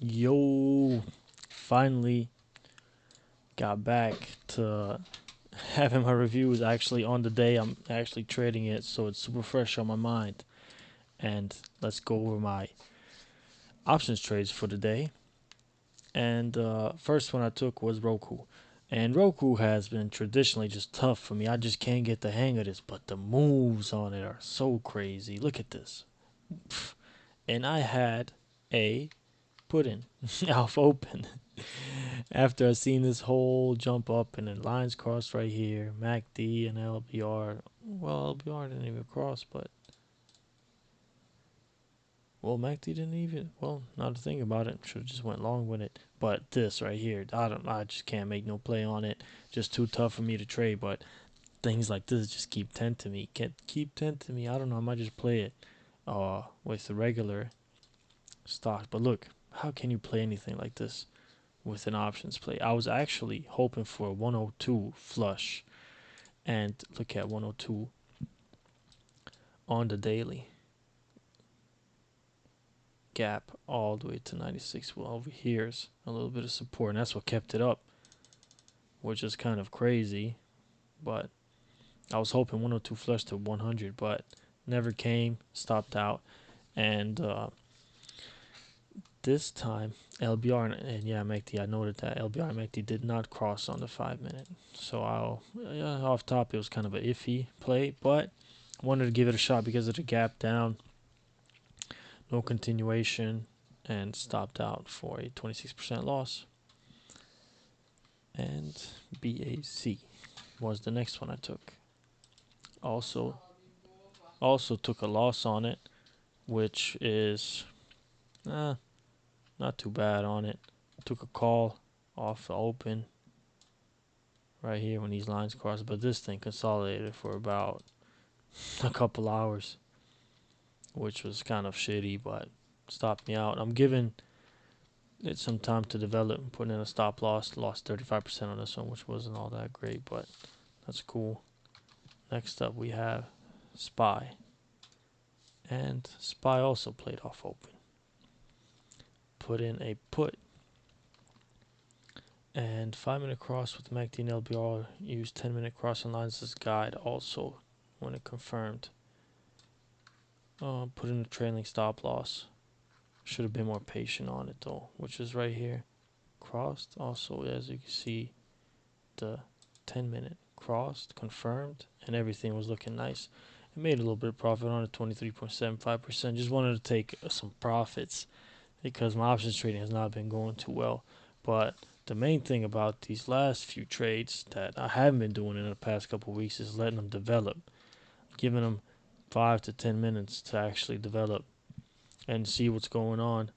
Yo, finally got back to having my reviews actually on the day I'm actually trading it, so it's super fresh on my mind. And let's go over my options trades for the day. And first one I took was Roku. And Roku has been traditionally just tough for me. I just can't get the hang of this, but the moves on it are so crazy. Look at this. And I had a put in alpha open. After I seen this whole jump up and then lines crossed right here, MACD and LBR. Well, LBR didn't even cross, but MACD didn't even. Well, now to think about it, should have just went long with it. But this right here, I just can't make no play on it. Just too tough for me to trade. But things like this just keep tempting me. Keep tempting me. I don't know. I might just play it, with the regular stock. But look, how can you play anything like this with an options play? I was actually hoping for a 102 flush, and look at 102 on the daily gap all the way to 96. Well, over here's a little bit of support, and that's what kept it up, which is kind of crazy. But I was hoping 102 flush to 100, but never came. Stopped out, and this time LBR and yeah, MACD, I noted that LBR and MACD did not cross on the 5-minute. So off top, it was kind of an iffy play, but wanted to give it a shot because of the gap down. No continuation, and stopped out for a 26% loss. And BAC was the next one I took. Also took a loss on it, which is not too bad on it. Took a call off the open right here when these lines crossed, but this thing consolidated for about a couple hours, which was kind of shitty, but stopped me out. I'm giving it some time to develop, putting in a stop loss. Lost 35% on this one, which wasn't all that great, but that's cool. Next up, we have SPY, and SPY also played off open. Put in a put, and 5-minute cross with MACD and LBR. Used 10-minute crossing lines as guide also when it confirmed. Put in a trailing stop loss. Should have been more patient on it though, which is right here. Crossed also, as you can see, the 10-minute crossed, confirmed, and everything was looking nice. I made a little bit of profit on it, 23.75%. Just wanted to take some profits because my options trading has not been going too well. But the main thing about these last few trades that I haven't been doing in the past couple of weeks is letting them develop, giving them 5 to 10 minutes to actually develop and see what's going on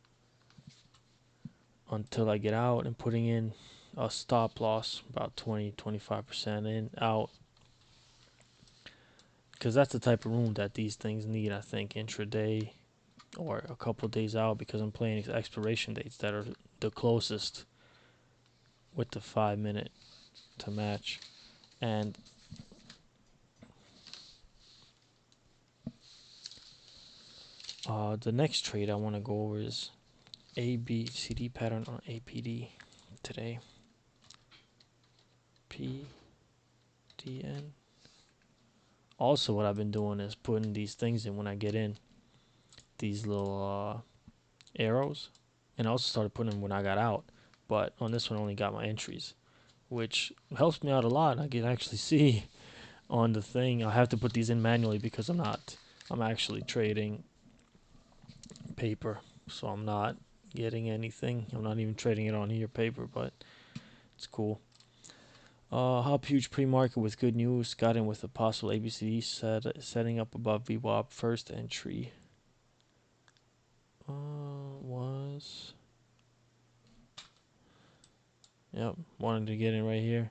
until I get out, and putting in a stop loss about 20-25% in out, because that's the type of room that these things need, I think, intraday or a couple days out, because I'm playing expiration dates that are the closest with the 5-minute to match. And the next trade I want to go over is ABCD pattern on APD today. PDN. Also, what I've been doing is putting these things in when I get in, these little arrows, and I also started putting them when I got out. But on this one, I only got my entries, which helps me out a lot. I can actually see on the thing. I have to put these in manually because I'm actually trading paper, so I'm not getting anything. I'm not even trading it on here paper, but it's cool. Hop huge pre-market with good news. Got in with a possible ABCD setting up above VWAP. First entry was, yep, wanted to get in right here.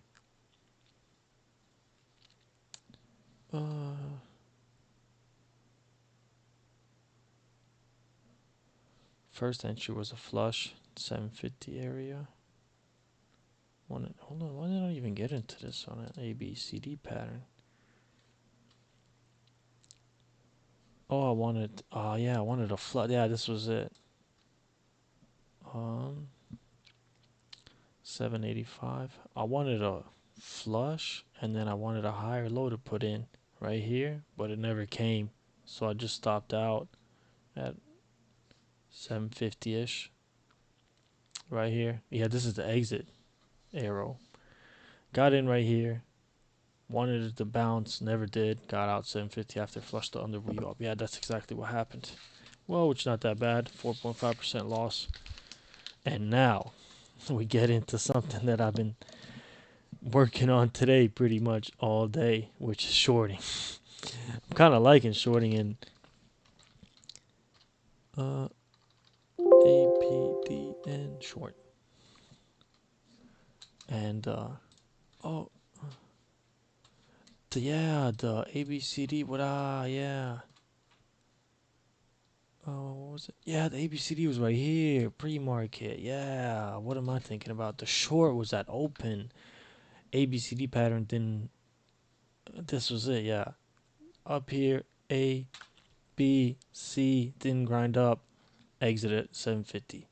First entry was a flush, 750 area. Hold on, why did I even get into this on an ABCD pattern? Oh, I wanted a flush. Yeah, this was it. 785. I wanted a flush and then I wanted a higher low to put in right here, but it never came. So I just stopped out at 750-ish right here. Yeah, this is the exit arrow. Got in right here. Wanted it to bounce, never did. Got out 750 after flushed the under VWAP. Yeah, that's exactly what happened. Well, which is not that bad. 4.5% loss. And now we get into something that I've been working on today pretty much all day, which is shorting. I'm kind of liking shorting in APDN short. And oh the ABCD yeah. What was it? Yeah, the ABCD was right here, pre-market. Yeah, what am I thinking about? The short was at open. ABCD pattern didn't. This was it. Yeah, up here, A, B, C didn't grind up. Exited 750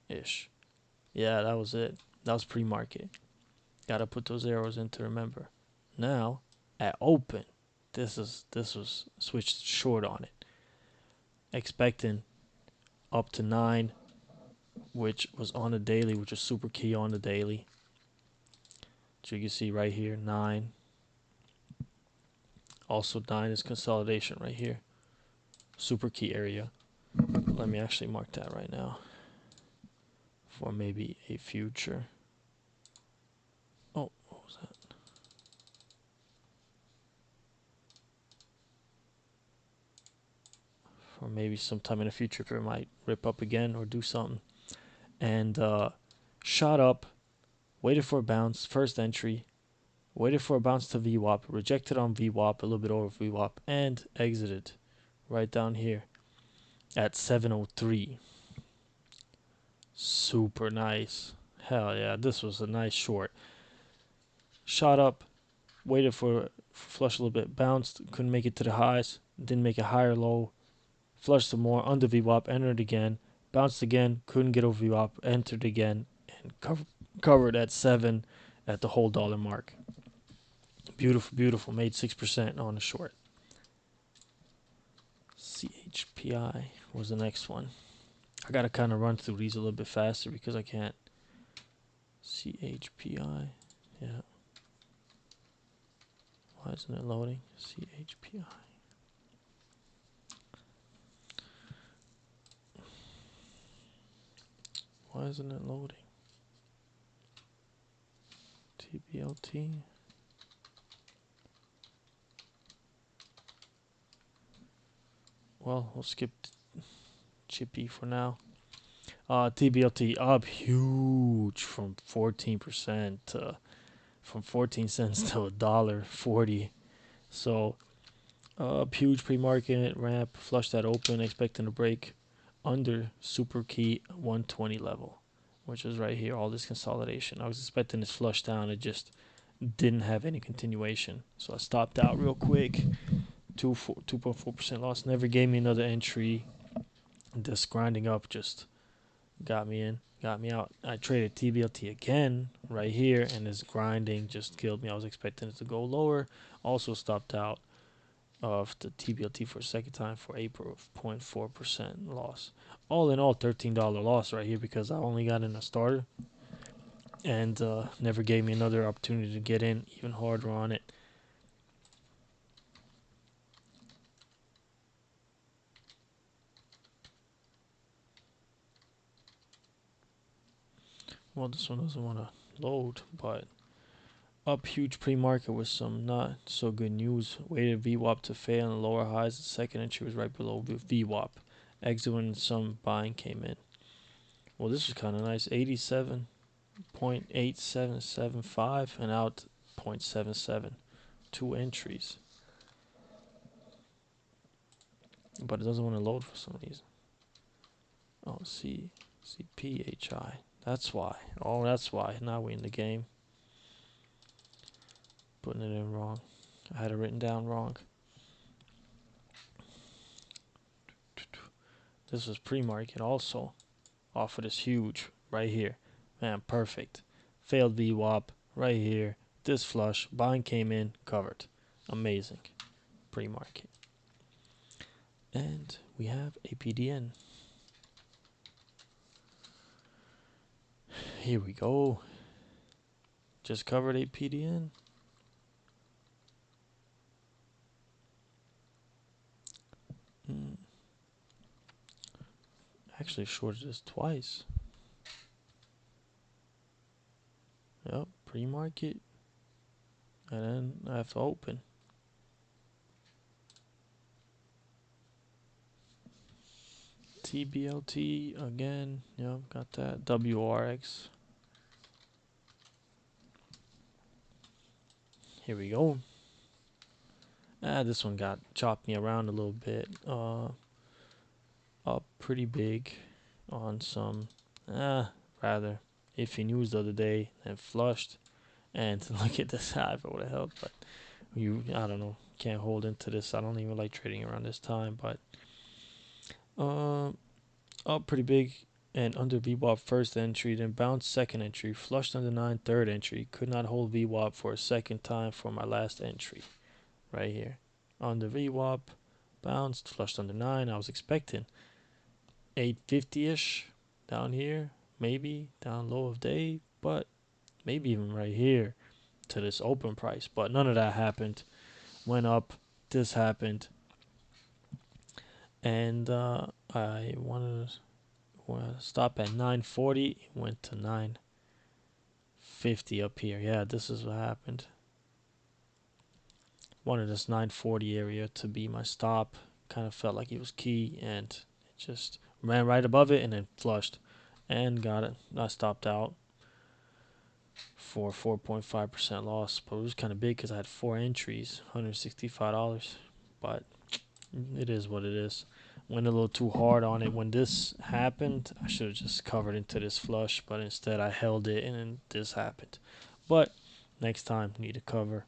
ish. Yeah, that was it. That was pre-market. Gotta put those arrows in to remember. Now, at open, this was switched short on it. Expecting up to 9, which was on the daily, which was super key on the daily. So you can see right here, 9. Also 9 is consolidation right here. Super key area. Let me actually mark that right now for maybe a future. Oh, what was that? For maybe sometime in the future if it might rip up again or do something. And shot up, waited for a bounce, first entry, waited for a bounce to VWAP, rejected on VWAP, a little bit over VWAP, and exited right down here at 703. Super nice. Hell yeah, this was a nice short. Shot up, waited for flush a little bit, bounced, couldn't make it to the highs, didn't make a higher low, flushed some more, under VWAP, entered again, bounced again, couldn't get over VWAP, entered again, and covered at 7 at the whole dollar mark. Beautiful, beautiful. Made 6% on the short. CHPI was the next one. I gotta kind of run through these a little bit faster because I can't. CHPI, yeah. Why isn't it loading? CHPI. Why isn't it loading? TBLT. Well, we'll skip Chippy for now. TBLT up huge from 14% to from 14 cents to $1.40. So huge pre-market ramp, flush that open, expecting to break under super key 120 level, which is right here. All this consolidation. I was expecting this flush down. It just didn't have any continuation, so I stopped out real quick. 2.4% loss. Never gave me another entry. This grinding up just got me in, got me out. I traded TBLT again right here, and this grinding just killed me. I was expecting it to go lower. Also stopped out of the TBLT for a second time for 8.4% loss. All in all, $13 loss right here because I only got in a starter and never gave me another opportunity to get in even harder on it. Well, this one doesn't want to load, but up huge pre-market with some not so good news. Waited VWAP to fail and lower highs. The second entry was right below VWAP. Exit when some buying came in. Well, this was kind of nice. 87.8775 and out 0.77. 2 entries. But it doesn't want to load for some reason. Oh, CHPI. That's why. Oh, that's why. Now we in the game. Putting it in wrong. I had it written down wrong. This was pre-market also. Off of this huge right here. Man, perfect. failed VWAP right here. This flush, buying came in, covered. Amazing. Pre-market. And we have APDN. Here we go. Just covered APDN. Actually shorted this twice. Yep, pre-market. And then I have to open. TBLT again. Yep, got that. WORXS. Here we go. This one chopped me around a little bit. Up pretty big on some rather iffy news the other day, and flushed. And look at this high, if it would have held, but I don't know, can't hold into this. I don't even like trading around this time, but up pretty big and under VWAP first entry, then bounced second entry, flushed under 9 third entry, could not hold VWAP for a second time for my last entry right here. Under VWAP, bounced, flushed under 9. I was expecting 850-ish down here, maybe down low of day, but maybe even right here to this open price, but none of that happened. Went up, this happened, and I wanted to stop at 940, went to 950 up here. Yeah, this is what happened. Wanted this 940 area to be my stop. Kind of felt like it was key, and it just ran right above it and then flushed and got it. I stopped out for 4.5% loss, but it was kind of big because I had 4 entries, $165, but it is what it is. Went a little too hard on it. When this happened, I should have just covered into this flush, but instead I held it and then this happened. But next time, need to cover.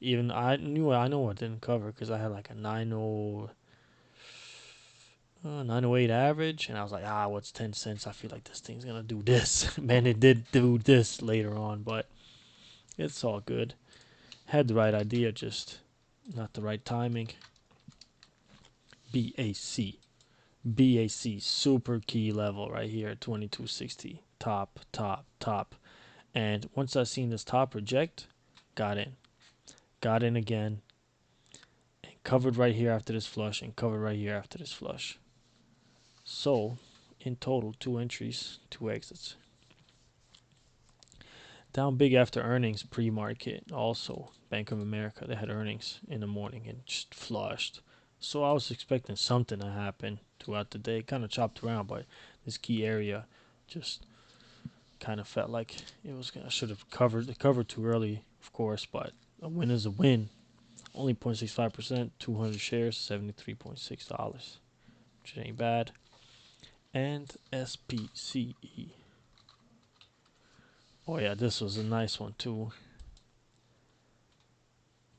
Even I know I didn't cover because I had like a 908 average, and I was like, what's 10 cents? I feel like this thing's gonna do this. Man, it did do this later on, but it's all good. Had the right idea, just not the right timing. BAC. BAC, super key level right here at 2260. Top, top, top. And once I seen this top reject, got in. Got in again. And covered right here after this flush, and covered right here after this flush. So, in total, 2 entries, 2 exits. Down big after earnings pre-market. Also, Bank of America, they had earnings in the morning and just flushed. So I was expecting something to happen throughout the day. Kind of chopped around, but this key area just kind of felt like it was. I should have covered too early, of course, but a win is a win. Only 0.65%, 200 shares, $73.6, which ain't bad. And SPCE. Oh yeah, this was a nice one too.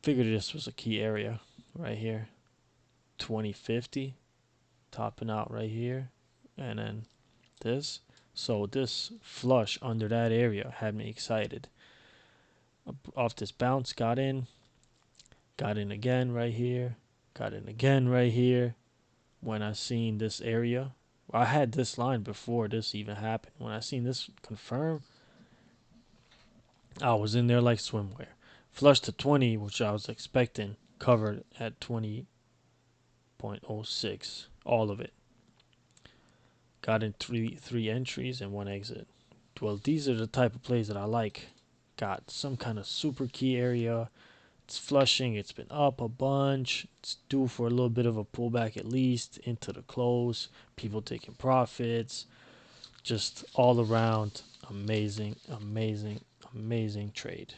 Figured this was a key area right here. 2050, topping out right here, and then this. So this flush under that area had me excited. Off this bounce, got in again right here, got in again right here. When I seen this area, I had this line before this even happened. When I seen this confirm, I was in there like swimwear. Flush to 20, which I was expecting, covered at 20.06, all of it. Got in three entries and 1 exit. Well, these are the type of plays that I like. Got some kind of super key area. It's flushing. It's been up a bunch. It's due for a little bit of a pullback at least into the close. People taking profits. Just all around amazing, amazing, amazing trade.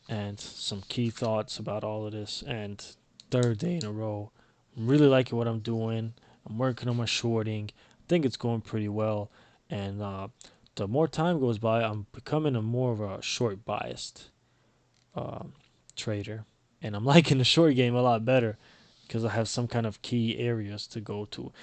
And some key thoughts about all of this. And 3rd day in a row. I'm really liking what I'm doing. I'm working on my shorting. I think it's going pretty well. And the more time goes by, I'm becoming more of a short biased trader. And I'm liking the short game a lot better because I have some kind of key areas to go to.